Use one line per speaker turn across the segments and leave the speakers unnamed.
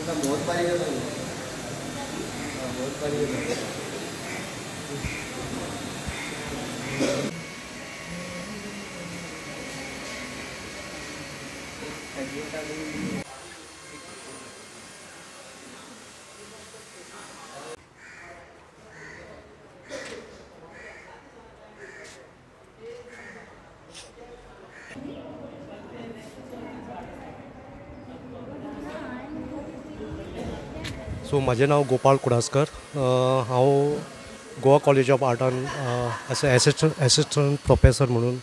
बहुत बारी बहुत बारी
सो माझे नाव गोपाळ कुडासकर. हांव गोवा कॉलेज ऑफ आर्टान एज एसिस्टंट प्रोफेसर म्हणून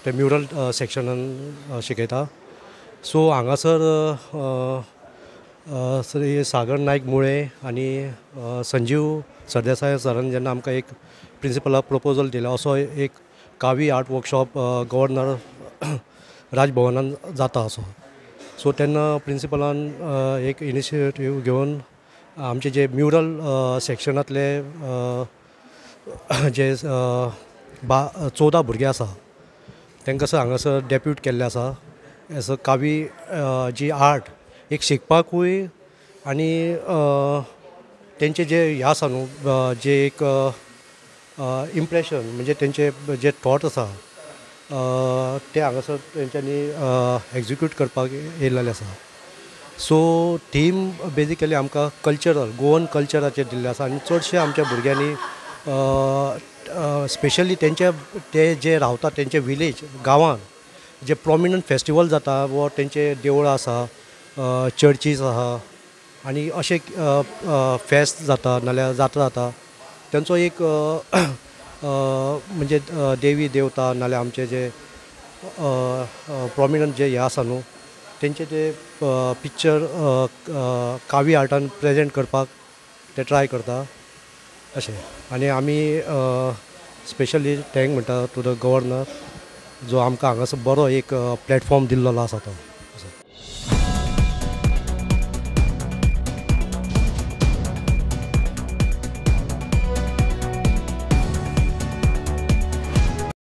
ते म्युरल सेक्शनान शिकयता. सो हांगासर श्री सागर नायक मुळे आनी संजीव सरदेसाय सरान जेन्ना आमकां एक प्रिंसिपलाक प्रपोजल दिलो असो एक कावी आर्ट वर्कशॉप गव्हर्नर राजभवनान जाता असो. सो तेन्ना प्रिंसिपलान एक इनिशिएटीव घेवन आमचे जे म्युरल सेक्शनांतले जे 14 भुरगे आसा तांकां हांगासर डेप्यूट केल्ले आसा as a Kavi ji art एक शिकपाकूय आनी तेंचे जे ह्या आसा न्हू जे एक इम्प्रेशन म्हणजे तेंचे जे थॉट आसा ते हांगासर तेंच्यांनी एग्जिक्यूट करपाक येयल्लेले आसा. सो थीम बेजिकली आमकां कल्चरल गोवन कल्चराचेर दिल्लें आसा आनी चडशे आमच्या भुरग्यांनी स्पेशली ते जे रावता तेंचे विलेज गांवान जे प्रॉमिनंट फेस्टिवल जाता वो तेंचे देवळां आसा चर्चीस आसा आनी अशे फेस्त जाता नाल्यार जात्रा जाता तेंचो एक म्हणजे देवी देवता नाल्यार आमचे जे प्रॉमिनंट जे हे आसा न्हू तेंचे ते पिक्चर कावी आर्टान प्रेजेंट करपाक ते ट्राय करता अशें. आनी आमी स्पेशली थँक म्हणटा टू द गव्हर्नर जो आमकां हांगासर बरो एक प्लॅटफॉर्म दिल्लो आसा तो.